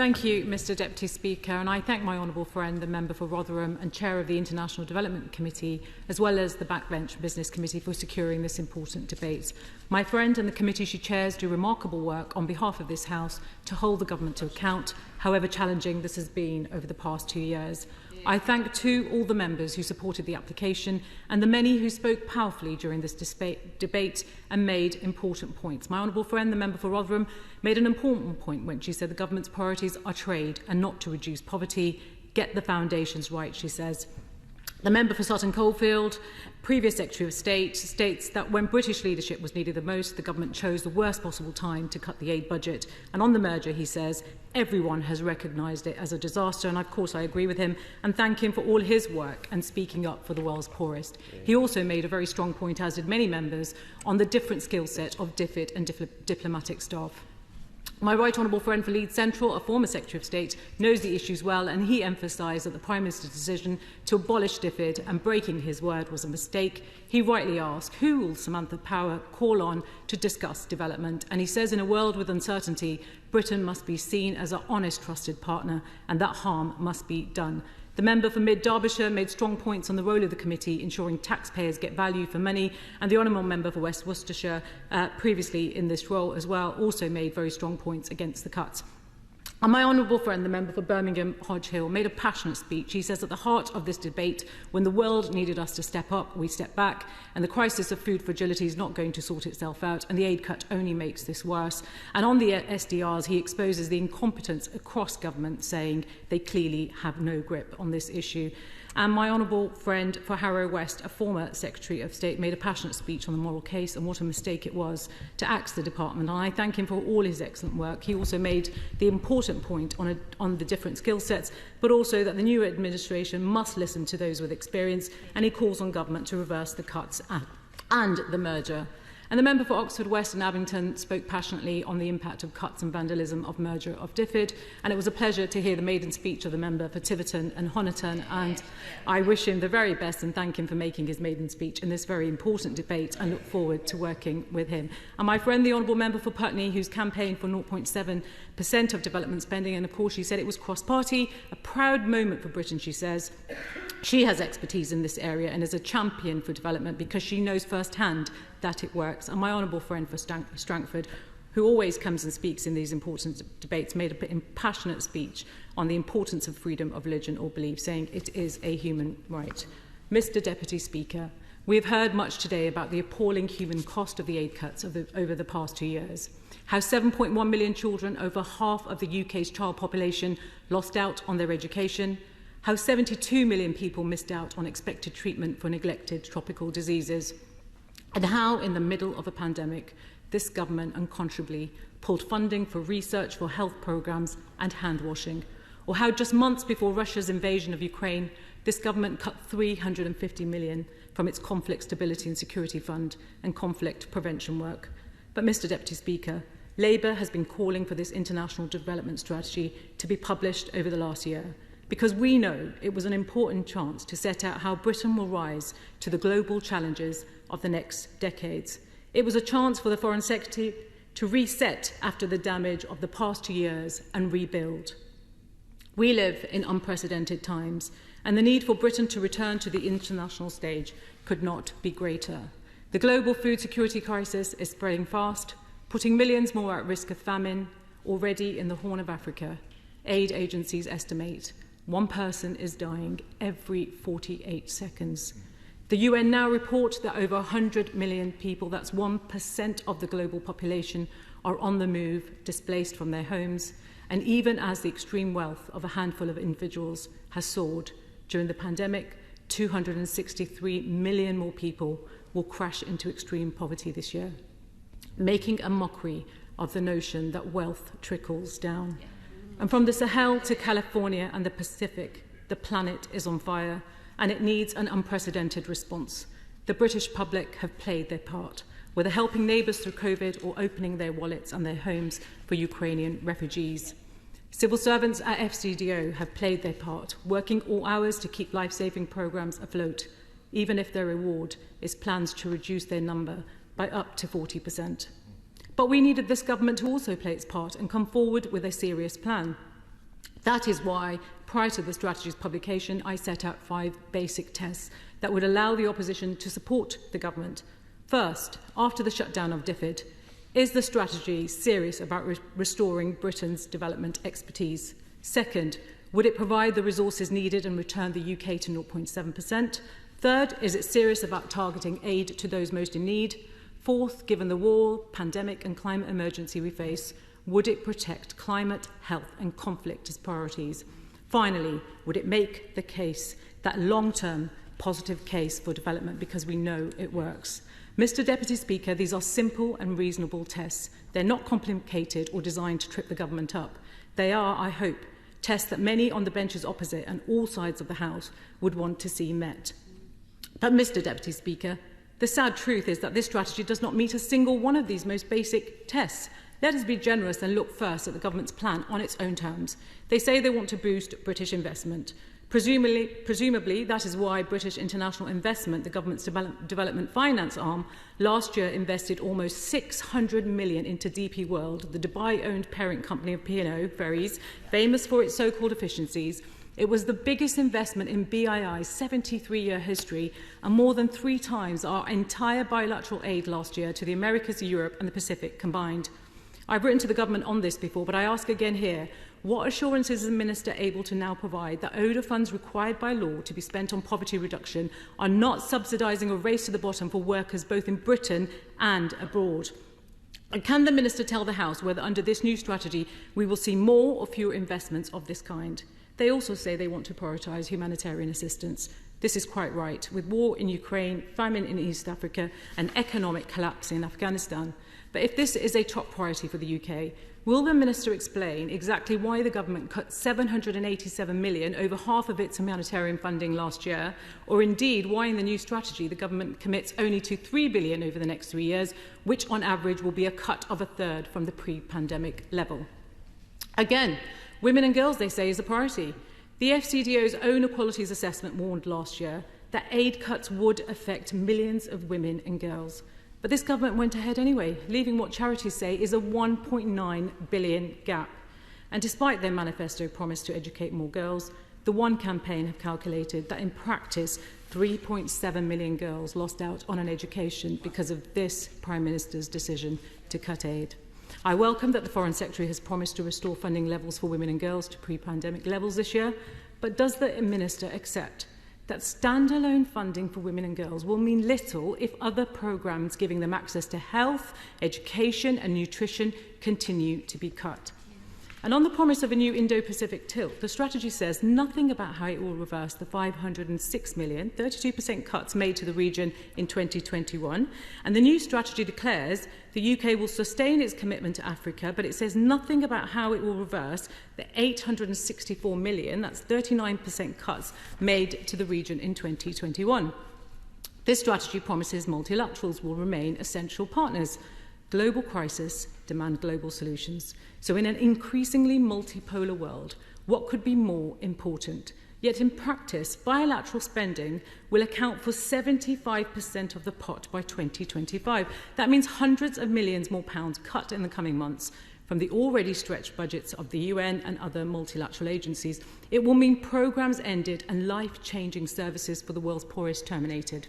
Thank you, Mr Deputy Speaker, and I thank my honourable friend, the Member for Rotherham and Chair of the International Development Committee, as well as the Backbench Business Committee for securing this important debate. My friend and the committee she chairs do remarkable work on behalf of this House to hold the government to account, however challenging this has been over the past 2 years. I thank too all the members who supported the application and the many who spoke powerfully during this debate and made important points. My honourable friend, the Member for Rotherham, made an important point when she said the government's priorities are trade and not to reduce poverty. Get the foundations right, she says. The Member for Sutton Coldfield, previous Secretary of State, states that when British leadership was needed the most, the government chose the worst possible time to cut the aid budget. And on the merger, he says, everyone has recognised it as a disaster, and of course I agree with him and thank him for all his work and speaking up for the world's poorest. He also made a very strong point, as did many members, on the different skill set of DFID and diplomatic staff. My right honourable friend for Leeds Central, a former Secretary of State, knows the issues well, and he emphasised that the Prime Minister's decision to abolish DFID and breaking his word was a mistake. He rightly asked, who will Samantha Power call on to discuss development? And he says, in a world with uncertainty, Britain must be seen as an honest, trusted partner, and that harm must be done. The Member for Mid Derbyshire made strong points on the role of the committee ensuring taxpayers get value for money, and the Honourable Member for West Worcestershire, previously in this role as well, also made very strong points against the cuts. And my honourable friend, the Member for Birmingham Hodge Hill, made a passionate speech. He says at the heart of this debate, when the world needed us to step up, we stepped back, and the crisis of food fragility is not going to sort itself out, and the aid cut only makes this worse. And on the SDRs, he exposes the incompetence across government, saying they clearly have no grip on this issue. And my honourable friend for Harrow West, a former Secretary of State, made a passionate speech on the moral case and what a mistake it was to axe the department. And I thank him for all his excellent work. He also made the important point on the different skill sets, but also that the new administration must listen to those with experience, and he calls on government to reverse the cuts and the merger. And the Member for Oxford West and Abington spoke passionately on the impact of cuts and vandalism of merger of DFID, and it was a pleasure to hear the maiden speech of the Member for Tiverton and Honiton, and I wish him the very best and thank him for making his maiden speech in this very important debate and look forward to working with him. And my friend, the Honourable Member for Putney, who's campaigned for 0.7% of development spending, and of course she said it was cross-party, a proud moment for Britain, she says. She has expertise in this area and is a champion for development because she knows firsthand that it works. And my honourable friend for Strangford, who always comes and speaks in these important debates, made a passionate speech on the importance of freedom of religion or belief, saying it is a human right. Mr Deputy Speaker, we have heard much today about the appalling human cost of the aid cuts over the past 2 years, how 7.1 million children, over half of the UK's child population, lost out on their education, how 72 million people missed out on expected treatment for neglected tropical diseases, and how, in the middle of a pandemic, this government unconscionably pulled funding for research for health programmes and hand washing, or how just months before Russia's invasion of Ukraine, this government cut £350 million from its Conflict Stability and Security Fund and conflict prevention work. But, Mr Deputy Speaker, Labour has been calling for this international development strategy to be published over the last year, because we know it was an important chance to set out how Britain will rise to the global challenges of the next decades. It was a chance for the Foreign Secretary to reset after the damage of the past 2 years and rebuild. We live in unprecedented times, and the need for Britain to return to the international stage could not be greater. The global food security crisis is spreading fast, putting millions more at risk of famine. Already in the Horn of Africa, aid agencies estimate 1 person is dying every 48 seconds. The UN now report that over 100 million people, that's 1% of the global population, are on the move, displaced from their homes. And even as the extreme wealth of a handful of individuals has soared during the pandemic, 263 million more people will crash into extreme poverty this year, making a mockery of the notion that wealth trickles down. And from the Sahel to California and the Pacific, the planet is on fire, and it needs an unprecedented response. The British public have played their part, whether helping neighbours through COVID or opening their wallets and their homes for Ukrainian refugees. Civil servants at FCDO have played their part, working all hours to keep life-saving programmes afloat, even if their reward is plans to reduce their number by up to 40%. But we needed this government to also play its part and come forward with a serious plan. That is why, prior to the strategy's publication, I set out 5 basic tests that would allow the opposition to support the government. First, after the shutdown of DFID, is the strategy serious about restoring Britain's development expertise? Second, would it provide the resources needed and return the UK to 0.7%? Third, is it serious about targeting aid to those most in need? Fourth, given the war, pandemic and climate emergency we face, would it protect climate, health and conflict as priorities? Finally, would it make the case, that long-term positive case for development, because we know it works? Mr. Deputy Speaker, these are simple and reasonable tests. They're not complicated or designed to trip the government up. They are, I hope, tests that many on the benches opposite and all sides of the House would want to see met. But, Mr. Deputy Speaker, the sad truth is that this strategy does not meet a single one of these most basic tests. Let us be generous and look first at the government's plan on its own terms. They say they want to boost British investment. Presumably, that is why British International Investment, the government's development finance arm, last year invested almost 600 million into DP World, the Dubai-owned parent company of P&O Ferries, famous for its so-called efficiencies. It was the biggest investment in BII's 73-year history and more than 3 times our entire bilateral aid last year to the Americas, Europe and the Pacific combined. I've written to the government on this before, but I ask again here, what assurances is the Minister able to now provide that ODA funds required by law to be spent on poverty reduction are not subsidising a race to the bottom for workers both in Britain and abroad? And can the Minister tell the House whether under this new strategy we will see more or fewer investments of this kind? They also say they want to prioritise humanitarian assistance. This is quite right, with war in Ukraine, famine in East Africa and economic collapse in Afghanistan. But if this is a top priority for the UK, will the Minister explain exactly why the government cut 787 million, over half of its humanitarian funding last year, or indeed why in the new strategy the government commits only to 3 billion over the next 3 years, which on average will be a cut of 1/3 from the pre-pandemic level? Again, women and girls, they say, is a priority. The FCDO's own equalities assessment warned last year that aid cuts would affect millions of women and girls. But this government went ahead anyway, leaving what charities say is a 1.9 billion gap. And despite their manifesto promise to educate more girls, the One campaign have calculated that in practice 3.7 million girls lost out on an education because of this Prime Minister's decision to cut aid. I welcome that the Foreign Secretary has promised to restore funding levels for women and girls to pre-pandemic levels this year, but does the Minister accept that standalone funding for women and girls will mean little if other programmes giving them access to health, education and nutrition continue to be cut? And on the promise of a new Indo-Pacific tilt, the strategy says nothing about how it will reverse the 506 million, 32% cuts made to the region in 2021. And the new strategy declares the UK will sustain its commitment to Africa, but it says nothing about how it will reverse the 864 million, that's 39% cuts, made to the region in 2021. This strategy promises multilaterals will remain essential partners. Global crises demand global solutions. So in an increasingly multipolar world, what could be more important? Yet in practice, bilateral spending will account for 75% of the pot by 2025. That means hundreds of millions more pounds cut in the coming months from the already stretched budgets of the UN and other multilateral agencies. It will mean programmes ended and life-changing services for the world's poorest terminated.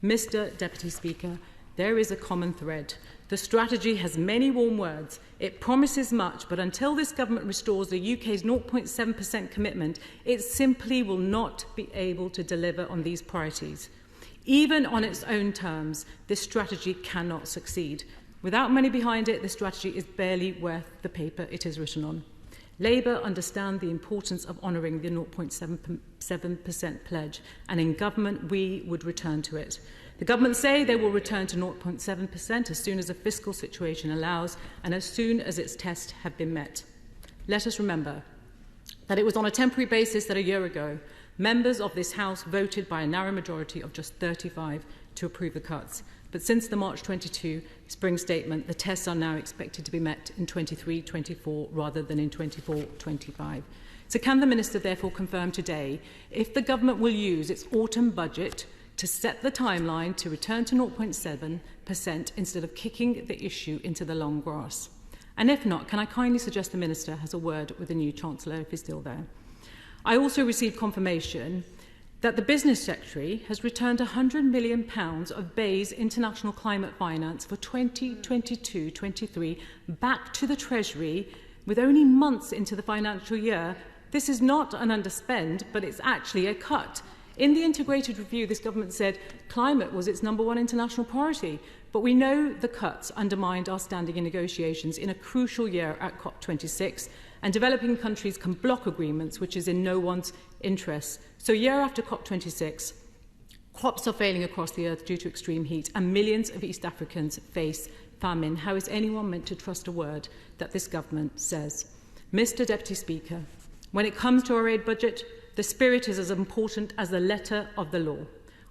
Mr. Deputy Speaker, there is a common thread. The strategy has many warm words. It promises much, but until this government restores the UK's 0.7% commitment, it simply will not be able to deliver on these priorities. Even on its own terms, this strategy cannot succeed. Without money behind it, this strategy is barely worth the paper it is written on. Labour understand the importance of honouring the 0.7% pledge, and in government we would return to it. The government say they will return to 0.7% as soon as the fiscal situation allows and as soon as its tests have been met. Let us remember that it was on a temporary basis that a year ago, members of this House voted by a narrow majority of just 35 to approve the cuts. But since the March 22 spring statement, the tests are now expected to be met in 23-24 rather than in 24-25. So can the Minister therefore confirm today if the government will use its autumn budget to set the timeline to return to 0.7% instead of kicking the issue into the long grass? And if not, can I kindly suggest the Minister has a word with the new Chancellor if he's still there? I also received confirmation that the Business Secretary has returned £100 million of BEI's international climate finance for 2022-23 back to the Treasury with only months into the financial year. This is not an underspend, but it's actually a cut. In the integrated review, this government said climate was its #1 international priority, but we know the cuts undermined our standing in negotiations in a crucial year at COP26, and developing countries can block agreements, which is in no one's interests. So year after COP26, crops are failing across the earth due to extreme heat, and millions of East Africans face famine. How is anyone meant to trust a word that this government says? Mr. Deputy Speaker, when it comes to our aid budget, the spirit is as important as the letter of the law.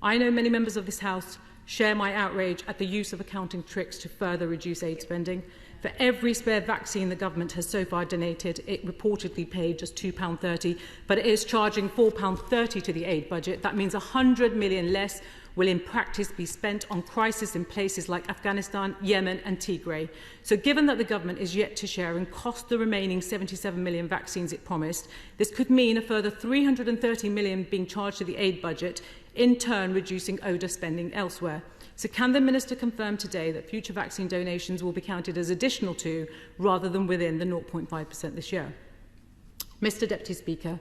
I know many members of this House share my outrage at the use of accounting tricks to further reduce aid spending. For every spare vaccine the government has so far donated, it reportedly paid just £2.30, but it is charging £4.30 to the aid budget. That means £100 million less will in practice be spent on crises in places like Afghanistan, Yemen and Tigray. So given that the government is yet to share and cost the remaining 77 million vaccines it promised, this could mean a further £330 million being charged to the aid budget, in turn reducing ODA spending elsewhere. So can the Minister confirm today that future vaccine donations will be counted as additional to, rather than within, the 0.5% this year? Mr. Deputy Speaker,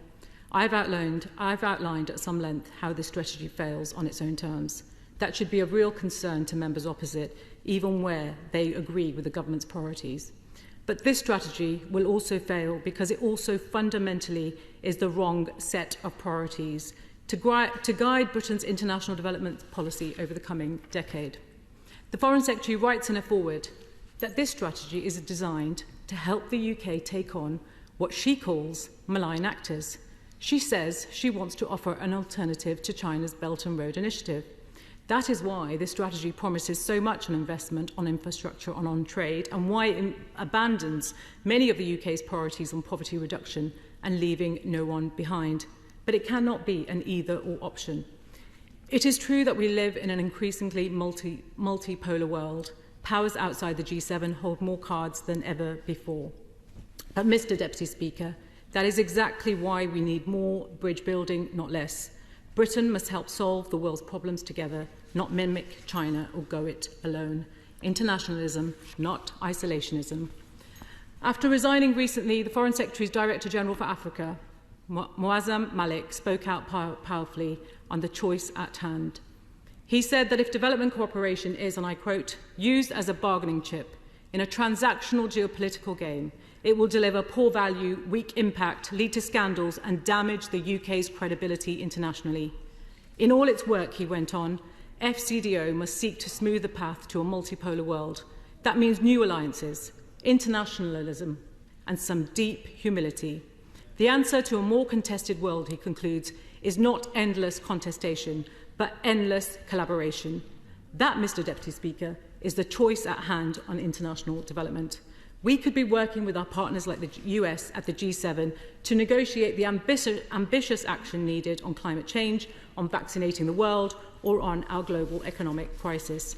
I've outlined at some length how this strategy fails on its own terms. That should be of real concern to members opposite, even where they agree with the government's priorities. But this strategy will also fail because it also fundamentally is the wrong set of priorities to guide Britain's international development policy over the coming decade. The Foreign Secretary writes in her foreword that this strategy is designed to help the UK take on what she calls malign actors. She says she wants to offer an alternative to China's Belt and Road Initiative. That is why this strategy promises so much on investment, on infrastructure, and on trade, and why it abandons many of the UK's priorities on poverty reduction and leaving no one behind. But it cannot be an either-or option. It is true that we live in an increasingly multipolar world. Powers outside the G7 hold more cards than ever before. But, Mr. Deputy Speaker, that is exactly why we need more bridge building, not less. Britain must help solve the world's problems together, not mimic China or go it alone. Internationalism, not isolationism. After resigning recently, the Foreign Secretary's Director General for Africa, Muazzam Malik, spoke out powerfully on the choice at hand. He said that if development cooperation is, and I quote, used as a bargaining chip in a transactional geopolitical game, it will deliver poor value, weak impact, lead to scandals and damage the UK's credibility internationally. In all its work, he went on, FCDO must seek to smooth the path to a multipolar world. That means new alliances, internationalism and some deep humility. The answer to a more contested world, he concludes, is not endless contestation, but endless collaboration. That, Mr. Deputy Speaker, is the choice at hand on international development. We could be working with our partners like the US at the G7 to negotiate the ambitious action needed on climate change, on vaccinating the world, or on our global economic crisis.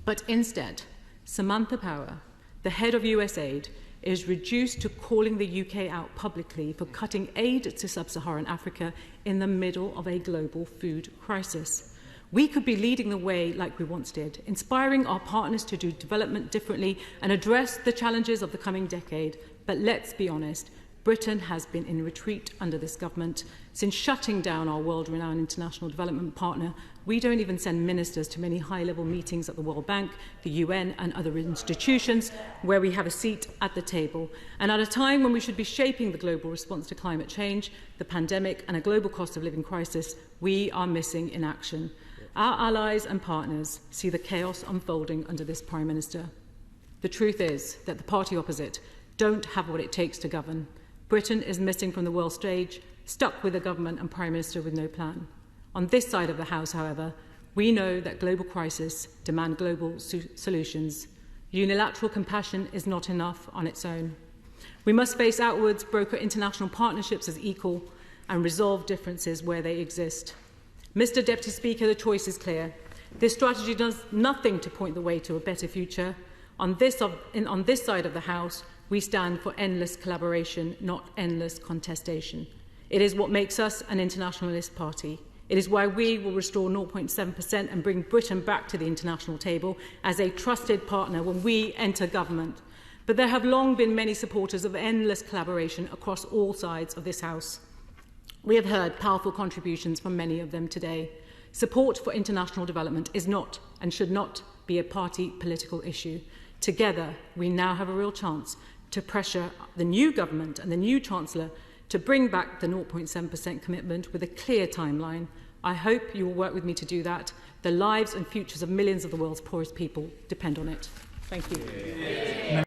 But instead, Samantha Power, the head of USAID, is reduced to calling the UK out publicly for cutting aid to sub-Saharan Africa in the middle of a global food crisis. We could be leading the way like we once did, inspiring our partners to do development differently and address the challenges of the coming decade. But let's be honest, Britain has been in retreat under this government. Since shutting down our world-renowned international development partner, we don't even send ministers to many high-level meetings at the World Bank, the UN and other institutions where we have a seat at the table. And at a time when we should be shaping the global response to climate change, the pandemic and a global cost of living crisis, we are missing in action. Our allies and partners see the chaos unfolding under this Prime Minister. The truth is that the party opposite don't have what it takes to govern. Britain is missing from the world stage, stuck with a government and Prime Minister with no plan. On this side of the House, however, we know that global crises demand global solutions. Unilateral compassion is not enough on its own. We must face outwards, broker international partnerships as equal, and resolve differences where they exist. Mr. Deputy Speaker, the choice is clear. This strategy does nothing to point the way to a better future. On this side of the House, we stand for endless collaboration, not endless contestation. It is what makes us an internationalist party. It is why we will restore 0.7% and bring Britain back to the international table as a trusted partner when we enter government. But there have long been many supporters of endless collaboration across all sides of this House. We have heard powerful contributions from many of them today. Support for international development is not and should not be a party political issue. Together, we now have a real chance to pressure the new government and the new Chancellor to bring back the 0.7% commitment with a clear timeline. I hope you will work with me to do that. The lives and futures of millions of the world's poorest people depend on it. Thank you.